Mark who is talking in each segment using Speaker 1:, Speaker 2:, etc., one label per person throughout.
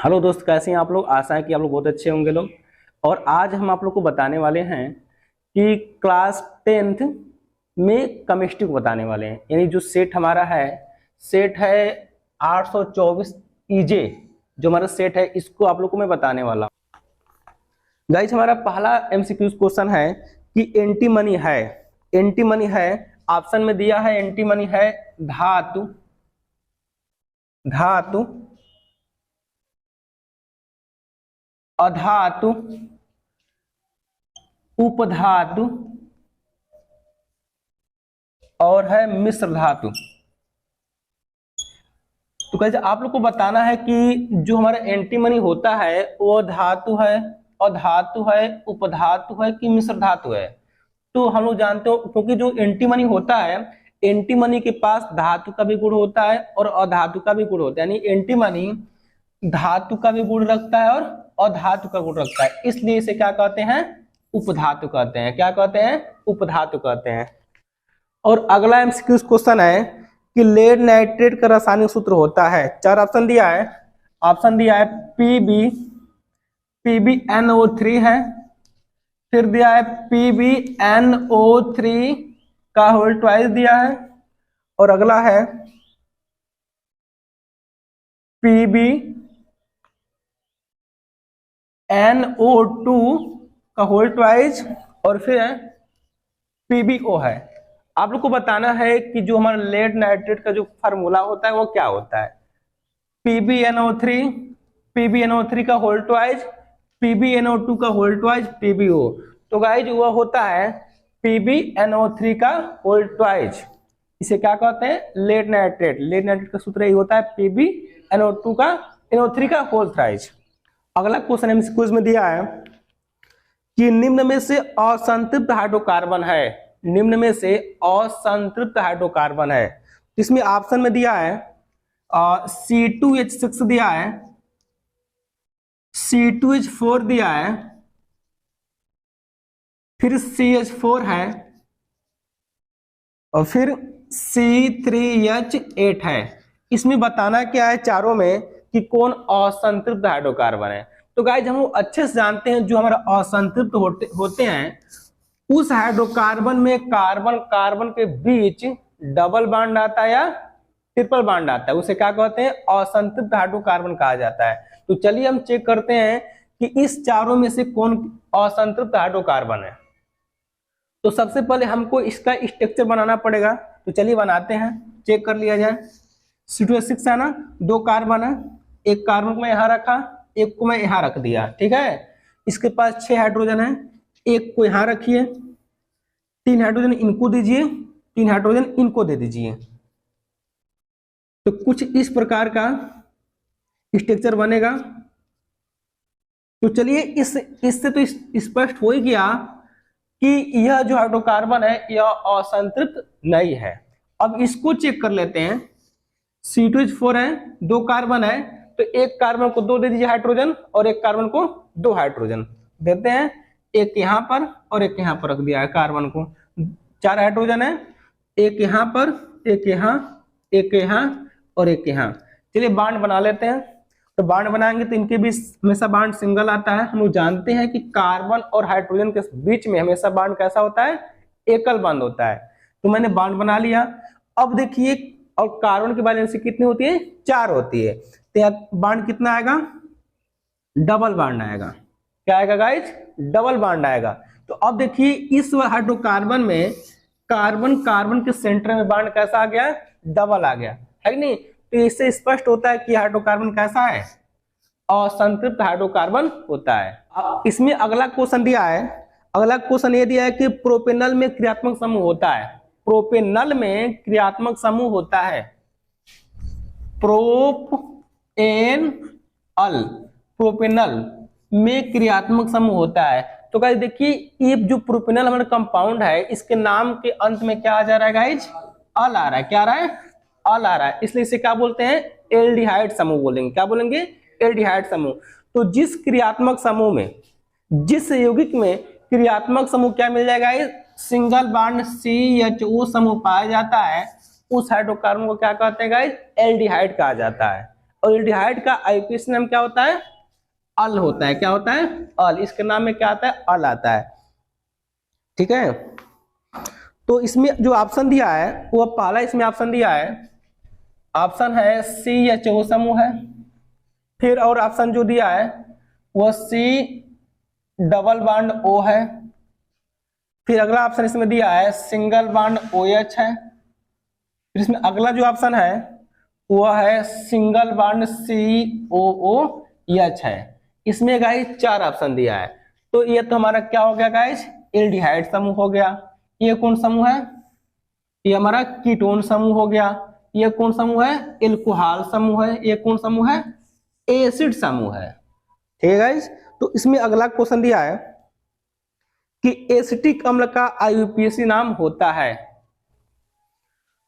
Speaker 1: Hello दोस्त, कैसे हैं आप लोग। आशा है कि आप लोग बहुत अच्छे होंगे लोग। और आज हम आप लोग को बताने वाले हैं कि क्लास 10th में केमिस्ट्री को बताने वाले हैं। यानी जो सेट हमारा है, सेट है 824 ईजे, जो हमारा सेट है इसको आप लोग को मैं बताने वाला हूँ। गाइस, हमारा पहला एमसीक्यू क्वेश्चन है कि एंटी मनी है। एंटी मनी है, ऑप्शन में दिया है एंटी मनी है धातु, धातु, अधातु, उपधातु और है मिश्र धातु। तो कैसे आप लोग को बताना है कि जो हमारा एंटीमनी होता है वो धातु है, अधातु है, उपधातु है कि मिश्र धातु है। तो हम लोग जानते हो, क्योंकि जो एंटीमनी होता है, एंटीमनी के पास धातु का भी गुण होता है और अधातु का भी गुण होता है। यानी एंटीमनी धातु का भी गुण रखता है और अधातु का गुण रखता है, इसलिए इसे क्या कहते हैं, उपधातु कहते हैं। क्या कहते हैं, उपधातु कहते हैं। और अगला एमसीक्यू क्वेश्चन है कि लेड नाइट्रेट का रासायनिक सूत्र होता है। चार ऑप्शन दिया है। ऑप्शन दिया है PbNO3 है, फिर दिया है PbNO3 का होल ट्वाइस दिया है, और अगला है PbNO2 का होल ट्वाइस, और फिर है PbO है। आप लोग को बताना है कि जो हमारा लेड नाइट्रेट का जो फार्मूला होता है वो क्या होता है। PbNO3 का होल ट्वाइस, PbNO2 का होल ट्वाइस, PbO। तो गाइस वो होता है PbNO3 का होल ट्वाइस। इसे क्या कहते हैं, लेड नाइट्रेट। लेड नाइट्रेट का सूत्र यही होता है PbNO2 का NO3 का होल ट्वाइस। अगला क्वेश्चन एमसीक्यूज में दिया है कि निम्न में से असंतृप्त हाइड्रोकार्बन है। निम्न में से असंतृप्त हाइड्रोकार्बन है। इसमें ऑप्शन में दिया है C2H6 दिया है, C2H4 दिया है, फिर CH4 है, और फिर C3H8 है। इसमें बताना क्या है चारों में कि कौन असंतृप्त हाइड्रोकार्बन है। तो गाइस, हम लोग अच्छे से जानते हैं जो हमारा असंतृप्त होते हैं उस हाइड्रोकार्बन में कार्बन कार्बन के बीच डबल बॉन्ड आता है या ट्रिपल बॉन्ड आता है, उसे क्या कहते हैं, असंतृप्त हाइड्रोकार्बन कहा जाता है। तो चलिए हम चेक करते हैं कि इस चारों में से कौन असंतृप्त हाइड्रोकार्बन है। तो सबसे पहले हमको इसका स्ट्रक्चर बनाना पड़ेगा, तो चलिए बनाते हैं, चेक कर लिया जाए। C2H6 है ना, दो कार्बन है, एक कार्बन को मैं यहाँ रखा, एक को मैं यहाँ रख दिया, ठीक है। इसके पास 6 हाइड्रोजन है, एक को यहाँ रखिए, 3 हाइड्रोजन इनको दीजिए, 3 हाइड्रोजन इनको दे दीजिए। तो कुछ इस प्रकार का स्ट्रक्चर बनेगा। तो चलिए इससे तो स्पष्ट हो ही गया कि यह जो हाइड्रोकार्बन है यह असंतृप्त नहीं है। अब इसको चेक कर लेते हैं। C2H4 है, दो कार्बन है, तो एक कार्बन को 2 दे दीजिए हाइड्रोजन और एक कार्बन को 2 हाइड्रोजन देते हैं। एक यहाँ पर और एक यहाँ पर रख दिया है कार्बन को। 4 हाइड्रोजन है, एक यहाँ पर, एक यहाँ, एक यहाँ और एक यहाँ। चलिए बांड बना लेते हैं। तो बांड बनाएंगे तो इनके बीच हमेशा बांड सिंगल आता है। हम लोग जानते हैं कि कार्बन और हाइड्रोजन के बीच में हमेशा बांड कैसा होता है, एकल बांड होता है। तो मैंने बांड बना लिया। अब देखिए, और कार्बन की वैलेंसी कितनी होती है, 4 होती है। तो बांड कितना आएगा, डबल बांड आएगा। क्या आएगा गाइस, डबल बांड आएगा। तो अब देखिए इस हाइड्रोकार्बन में कार्बन कार्बन के सेंटर में बांड कैसा आ गया, डबल आ गया, है कि नहीं। तो इससे स्पष्ट होता है कि हाइड्रोकार्बन कैसा है, असंतृप्त हाइड्रोकार्बन होता है। अब इसमें अगला क्वेश्चन दिया है। अगला क्वेश्चन ये दिया है कि प्रोपेनल में क्रियात्मक समूह होता है। प्रोपेनल में क्रियात्मक समूह होता है, प्रोपेनल में क्रियात्मक समूह होता है। तो गाइस देखिए, ये जो प्रोपेनल हमारा कंपाउंड है, इसके नाम के अंत में क्या आ जा रहा है गाइस, अल आ रहा है। क्या आ रहा है, अल आ रहा है, इसलिए इसे क्या बोलते हैं, एल्डिहाइड समूह बोलेंगे। क्या बोलेंगे, एल्डिहाइड समूह। तो जिस क्रियात्मक समूह में, जिस यौगिक में क्रियात्मक समूह क्या मिल जाएगा, सिंगल बॉन्ड CHO समूह पाया जाता है, उस हाइड्रोकार्बन को क्या कहते हैं गाइस, एल्डिहाइड कहा जाता है। और एल्डिहाइड का आईयूपीएसी नाम क्या होता है? अल होता है। क्या होता है? अल। इसके नाम में क्या आता है? अल आता है। ठीक है, तो इसमें जो ऑप्शन दिया है वो पहला इसमें ऑप्शन दिया है, ऑप्शन है CHO समूह है। फिर और ऑप्शन जो दिया है वो C डबल बॉन्ड O है। फिर अगला ऑप्शन इसमें दिया है सिंगल बॉन्ड OH है। फिर इसमें अगला जो ऑप्शन है वो है सिंगल बॉन्ड COOH है। इसमें गाइस 4 ऑप्शन दिया है। तो ये तो हमारा क्या हो गया गाइस? एल्डिहाइड समूह हो गया। ये कौन समूह है? ये हमारा कीटोन समूह हो गया। ये कौन समूह है? एल्कोहल समूह है। ये कौन समूह है? एसिड समूह है। ठीक है गाइस, तो इसमें अगला क्वेश्चन दिया है कि एसिटिक अम्ल का आईयूपीएसी नाम होता है।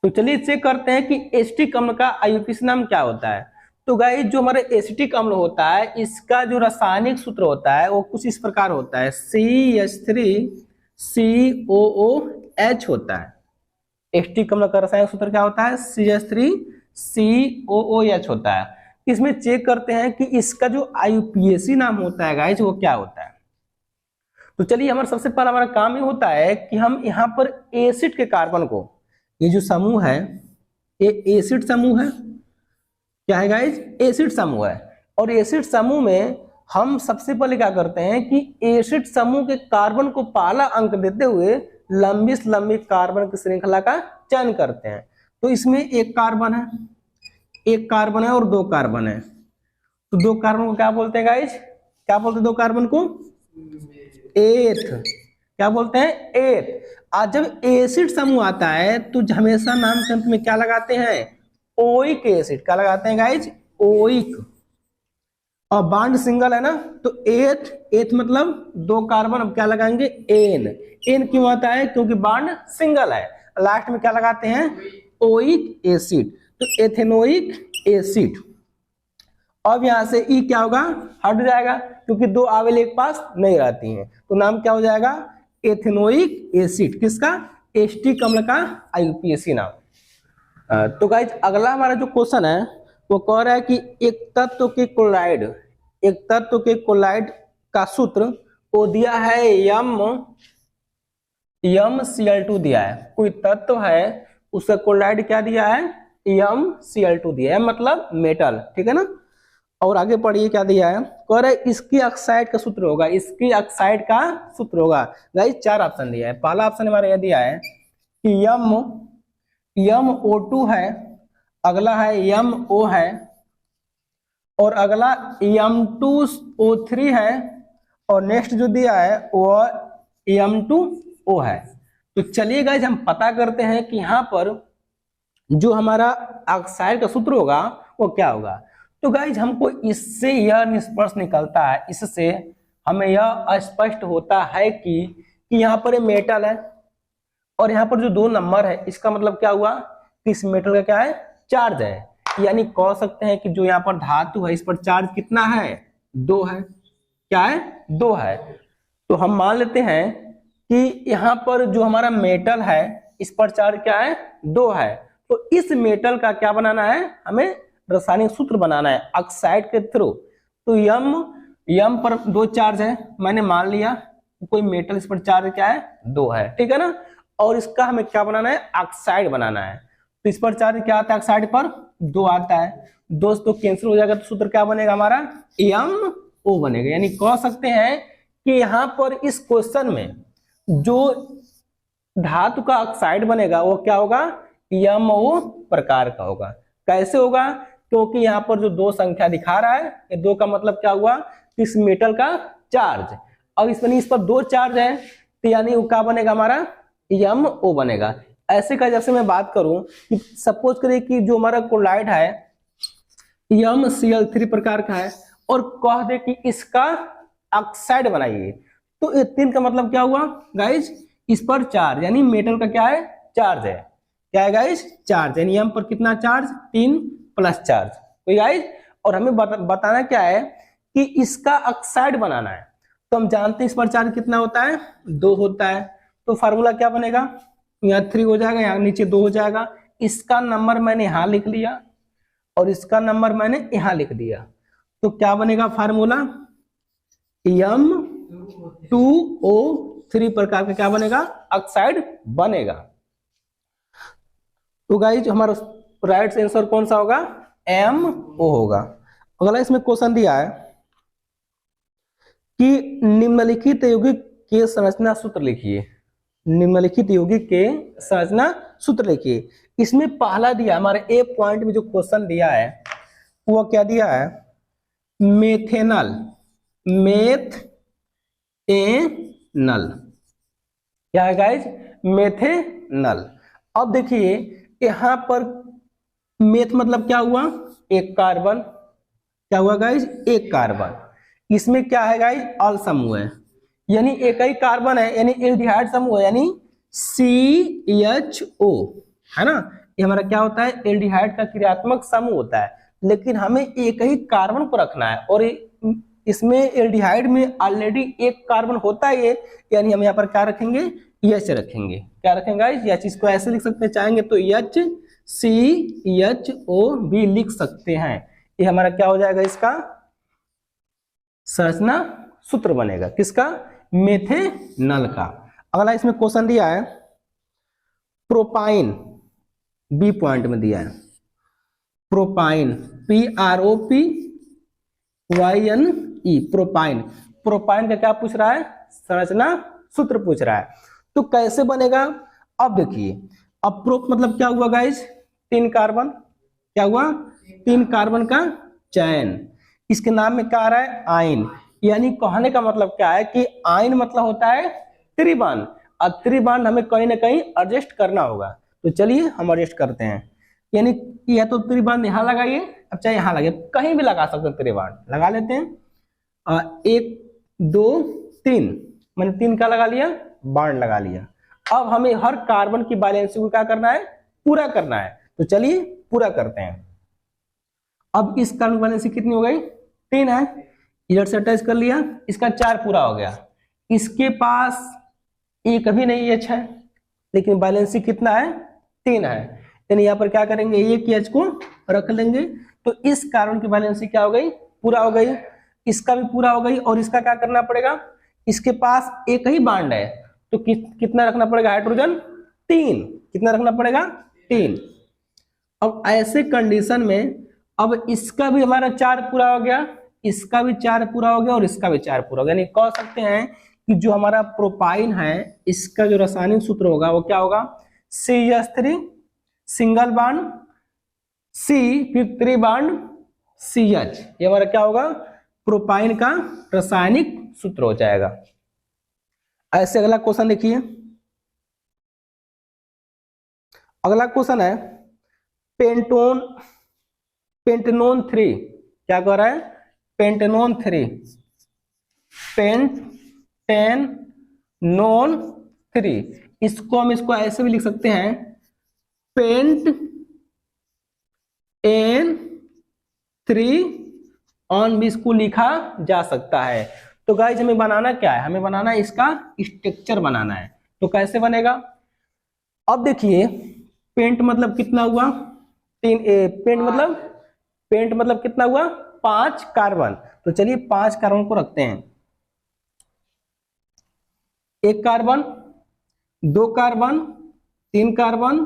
Speaker 1: तो चलिए चेक करते हैं कि एसिटिक अम्ल का आईयूपीएसी नाम क्या होता है। तो गाइस जो हमारा एसिटिक अम्ल होता है इसका जो रासायनिक सूत्र होता है वो कुछ इस प्रकार होता है, CH3COOH होता है। एसिटिक अम्ल का रासायनिक सूत्र क्या होता है? CH3COOH होता है। इसमें चेक करते हैं कि इसका जो आईयूपीएसी नाम होता है गाइस वो क्या होता है। तो चलिए हमारा सबसे पहला हमारा काम ये होता है कि हम यहाँ पर एसिड के कार्बन को, ये जो समूह है ये एसिड समूह है। क्या है गाइस? एसिड समूह है। और एसिड समूह में हम सबसे पहले क्या करते हैं कि एसिड समूह के कार्बन को पहला अंक देते हुए लंबी से लंबी कार्बन की श्रृंखला का चयन करते हैं। तो इसमें एक कार्बन है और 2 कार्बन है। तो 2 कार्बन को क्या बोलते हैं गाइस? क्या बोलते हैं 2 कार्बन को? एथ। क्या बोलते हैं? एथ। आज जब एसिड समूह आता है तो हमेशा नाम के अंत में क्या लगाते हैं? Oic acid. क्या लगाते हैं गाइस? ओइक। और बॉन्ड सिंगल है ना, तो एथ मतलब 2 कार्बन। अब क्या लगाएंगे? एन क्यों आता है? क्योंकि बॉन्ड सिंगल है। लास्ट में क्या लगाते हैं? Oic acid. तो एथेनोइक एसिड। अब यहां से ई क्या होगा? हट जाएगा, क्योंकि 2 आवेल एक पास नहीं रहती हैं। तो नाम क्या हो जाएगा? Ethanoic acid. किसका? एसिटिक अम्ल का आईयूपीएसी नाम। तो गाइस अगला हमारा जो क्वेश्चन है वो कह रहा है कि एक तत्व के क्लोराइड का सूत्र वो दिया है MCl2 दिया है। कोई तत्व है उसका क्लोराइड क्या दिया है? MCl2 दिया है, मतलब मेटल। ठीक है ना। और आगे पढ़िए क्या दिया है, कह रहा है इसकी ऑक्साइड का सूत्र होगा। इसकी ऑक्साइड का सूत्र होगा। गाइस 4 ऑप्शन दिया है। पहला ऑप्शन हमारा यह दिया है कि MO2 है, अगला है MO है, और अगला M2O3 है, और नेक्स्ट जो दिया है वो M2O है। तो चलिए गाइस हम पता करते हैं कि यहाँ पर जो हमारा ऑक्साइड का सूत्र होगा वो क्या होगा। तो गाइज हमको इससे यह निष्कर्ष निकलता है, इससे हमें यह स्पष्ट होता है कि यहाँ पर मेटल है और यहाँ पर जो 2 नंबर है इसका मतलब क्या हुआ कि इस मेटल का क्या है? चार्ज है। यानी कह सकते हैं कि जो यहाँ पर धातु है इस पर चार्ज कितना है? 2 है। क्या है? 2 है। तो हम मान लेते हैं कि यहाँ पर जो हमारा मेटल है इस पर चार्ज क्या है? 2 है। तो इस मेटल का क्या बनाना है? हमें रासायनिक सूत्र बनाना है ऑक्साइड के थ्रू। तो यम पर 2 चार्ज है, मैंने मान लिया कोई मेटल इस पर चार्ज क्या है? 2 है। ठीक है ना। और इसका हमें क्या बनाना है? ऑक्साइड बनाना है। तो इस पर चार्ज क्या आता है? ऑक्साइड पर 2 आता है। 2 तो कैंसिल हो जाएगा, तो सूत्र क्या बनेगा हमारा? MO बनेगा। यानी कह सकते हैं कि यहाँ पर इस क्वेश्चन में जो धातु का ऑक्साइड बनेगा वो क्या होगा? MO प्रकार का होगा। कैसे होगा? क्योंकि यहाँ पर जो 2 संख्या दिखा रहा है, ये 2 का मतलब क्या हुआ? इस मेटल का चार्ज। अब इसमें इस पर 2 चार्ज है, तो यानी वो क्या बनेगा हमारा? MO बनेगा। ऐसे का जैसे मैं बात करूं कि सपोज करिए कि जो हमारा क्लोराइड है MCl3 प्रकार का है और कह दे कि इसका ऑक्साइड बनाइए, तो ये 3 का मतलब क्या हुआ गाइज? इस पर चार्ज, यानी मेटल का क्या है? चार्ज है। क्या है गाइज? चार्ज। यानी M पर कितना चार्ज? 3 plus charge. तो गाइज और हमें बताना क्या है कि इसका ऑक्साइड बनाना है। तो हम जानते हैं इस पर चार्ज कितना होता है? 2 होता है। तो फार्मूला क्या बनेगा? यहाँ 3 हो जाएगा, यहाँ नीचे 2 हो जाएगा। इसका नंबर मैंने यहाँ लिख लिया और इसका नंबर मैंने यहां लिख दिया, तो क्या बनेगा फार्मूला, M2O3 प्रकार का क्या बनेगा, ऑक्साइड बनेगा। तो गाइस हमारा राइट आंसर कौन सा होगा, MO होगा। अगला इसमें क्वेश्चन दिया है कि निम्नलिखित यौगिक के संरचना सूत्र लिखिए, निम्नलिखित यौगिक के संरचना सूत्र लिखिए। इसमें पहला दिया हमारे ए पॉइंट में जो क्वेश्चन दिया है वो क्या दिया है, मेथेनल, मेथेनल क्या है गाइज, मेथेनल। अब देखिए यहां पर मेथ मतलब क्या हुआ, एक कार्बन, क्या हुआ गाइज, एक कार्बन। इसमें क्या है गाइज, ऑल समूह है, यानी एक ही कार्बन है, यानी एल्डिहाइड समूह है, यानी CHO है ना। ये हमारा क्या होता है, एल्डिहाइड का क्रियात्मक समूह होता है, लेकिन हमें एक ही कार्बन को रखना है और इसमें एल्डिहाइड में ऑलरेडी एक कार्बन होता है, यानी हम यहाँ पर क्या रखेंगे, H रखेंगे। क्या रखेंगे गाइस, या चीज को ऐसे लिख सकते हैं, चाहेंगे तो HCHO भी लिख सकते हैं। ये हमारा क्या हो जाएगा, इसका संरचना सूत्र बनेगा, किसका, मेथेनल का। अगला इसमें क्वेश्चन दिया है प्रोपाइन, बी पॉइंट में दिया है प्रोपाइन, PROPYNE, प्रोपाइन। प्रोपाइन का क्या पूछ रहा है, संरचना सूत्र पूछ रहा है। तो कैसे बनेगा, अब देखिए, अब प्रोप मतलब क्या हुआ गाइस, 3 कार्बन, क्या हुआ, 3 कार्बन का चयन, इसके नाम में क्या आ रहा है, आयन। यानी कहने का मतलब क्या है कि आयन मतलब होता है त्रिबंध, और त्रिबंध हमें कहीं ना कहीं एडजस्ट करना होगा। तो चलिए हम एडजस्ट करते हैं, यानी यह तो त्रिबंध यहाँ लगाइए, अब चाहे यहाँ लगाइए, कहीं भी लगा सकते हैं, त्रिबंध लगा लेते हैं। 1 2 3, मैंने 3 का लगा लिया, बाण लगा लिया। अब हमें हर कार्बन की वैलेंसी को क्या करना है, पूरा करना है। तो चलिए पूरा करते हैं। अब इस कार्बन की वैलेंसी कितनी हो गई, 3 है, इधर से अटैच कर लिया, इसका 4 पूरा हो गया। इसके पास एक भी नहीं H है, लेकिन वैलेंसी कितना है, 3 है, यानी यहाँ पर क्या करेंगे, एक H को रख लेंगे। तो इस कार्बन की वैलेंसी क्या हो गई, पूरा हो गई, इसका भी पूरा हो गई, और इसका क्या करना पड़ेगा, इसके पास एक ही बांड है, तो कितना रखना पड़ेगा, हाइड्रोजन 3, कितना रखना पड़ेगा, 3। अब ऐसे कंडीशन में अब इसका भी हमारा 4 पूरा हो गया, इसका भी 4 पूरा हो गया, और इसका भी 4 पूरा हो गया, यानी कह सकते हैं कि जो हमारा प्रोपाइन है इसका जो रासायनिक सूत्र होगा वो क्या होगा, CH3 सिंगल बांड C, फिर त्रिबांड CH, ये हमारा क्या होगा, प्रोपाइन का रासायनिक सूत्र हो जाएगा। ऐसे अगला क्वेश्चन देखिए, अगला क्वेश्चन है पेंटेनोन 3, क्या कह रहा है, पेंटेनोन 3, पेंटेनोन 3, इसको हम इसको ऐसे भी लिख सकते हैं, पेंट N3 ऑन भी इसको लिखा जा सकता है। तो गाइस हमें बनाना क्या है, हमें बनाना इसका स्ट्रक्चर बनाना है। तो कैसे बनेगा, अब देखिए पेंट मतलब कितना हुआ, 3, पेंट मतलब कितना हुआ, 5 कार्बन। तो चलिए 5 कार्बन को रखते हैं, 1 carbon, 2 carbon, 3 carbon,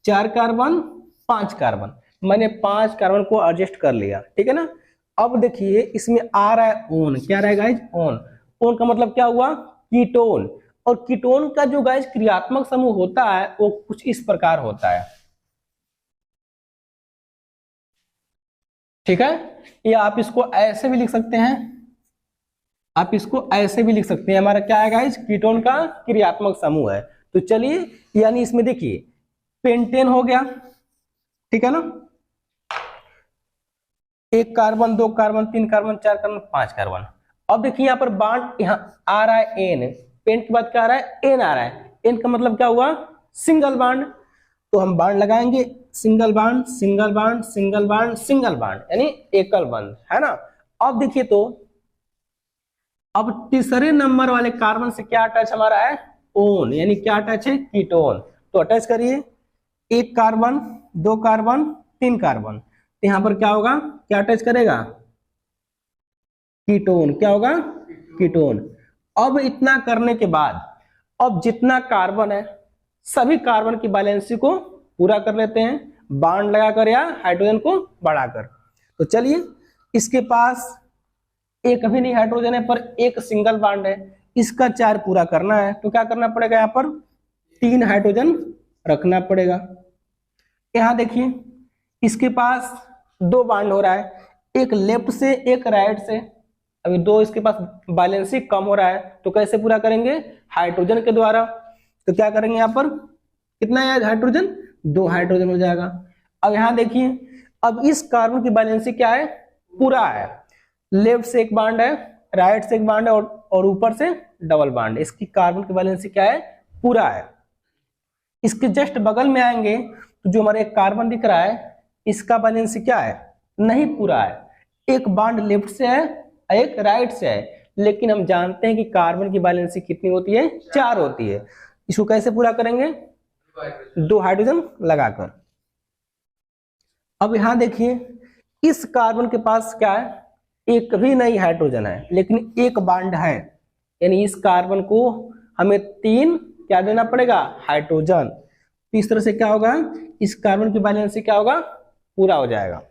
Speaker 1: 4 carbon, 5 carbon, मैंने 5 कार्बन को एडजस्ट कर लिया, ठीक है ना। अब देखिए इसमें आ रहा है ओन, क्या रहा है गाइज, ओन। ओन का मतलब क्या हुआ, कीटोन। और कीटोन का जो गाइज क्रियात्मक समूह होता है वो कुछ इस प्रकार होता है, ठीक है। या आप इसको ऐसे भी लिख सकते हैं, आप इसको ऐसे भी लिख सकते हैं, हमारा क्या है गाइज, कीटोन का क्रियात्मक समूह है। तो चलिए, यानी इसमें देखिए पेंटेन हो गया, ठीक है ना, 1 carbon, 2 carbon, 3 carbon, 4 carbon, 5 carbon. अब देखिए यहाँ पर बांड यहाँ आ रहा है एन, पेंट के बाद क्या आ रहा है, एन आ रहा है, एन का मतलब क्या हुआ, सिंगल बांड। तो हम बांड लगाएंगे, single bond, single bond, single bond, single bond, यानी एकल बंध, है ना। अब देखिए तो अब तीसरे नंबर वाले कार्बन से क्या अटैच हमारा है, ओन, यानी क्या अटैच है, कीटोन। तो अटैच करिए, 1 कार्बन, 2 कार्बन, 3 कार्बन। तो यहाँ पर क्या होगा, क्या अटैच करेगा, कीटोन। क्या होगा, कीटोन। अब इतना करने के बाद अब जितना कार्बन है सभी कार्बन की वैलेंसी को पूरा कर लेते हैं, बॉन्ड लगाकर या हाइड्रोजन को बढ़ाकर। तो चलिए, इसके पास एक भी नहीं हाइड्रोजन है पर एक सिंगल बॉन्ड है, इसका चार्ज पूरा करना है तो क्या करना पड़ेगा, यहाँ पर 3 हाइड्रोजन रखना पड़ेगा। यहाँ देखिए इसके पास 2 बॉन्ड हो रहा है, एक लेफ्ट से एक राइट से। अभी 2 इसके पास बैलेंसी कम हो रहा है तो कैसे पूरा करेंगे, हाइड्रोजन के द्वारा। तो क्या करेंगे, यहाँ पर कितना है हाइड्रोजन, 2 हाइड्रोजन हो जाएगा। अब यहाँ देखिए, अब इस कार्बन की बैलेंसी क्या है, पूरा है। लेफ्ट से एक बॉन्ड है, राइट से एक बॉन्ड है और ऊपर से डबल बॉन्ड। इसकी कार्बन की बैलेंसी क्या है, पूरा है। इसके जस्ट बगल में आएंगे तो जो हमारे एक कार्बन दिख रहा है इसका बैलेंसी क्या है, नहीं पूरा है। एक बॉन्ड लेफ्ट से है, एक राइट से है, लेकिन हम जानते हैं कि कार्बन की बैलेंसी कितनी होती है, 4 होती है। इसको कैसे पूरा करेंगे, 2 हाइड्रोजन लगाकर। अब यहां देखिए इस कार्बन के पास क्या है, एक भी नहीं हाइड्रोजन है लेकिन एक बॉन्ड है, यानी इस कार्बन को हमें 3 क्या देना पड़ेगा, हाइड्रोजन। तो इस तरह से क्या होगा, इस कार्बन की बैलेंसी क्या होगा, पूरा हो जाएगा।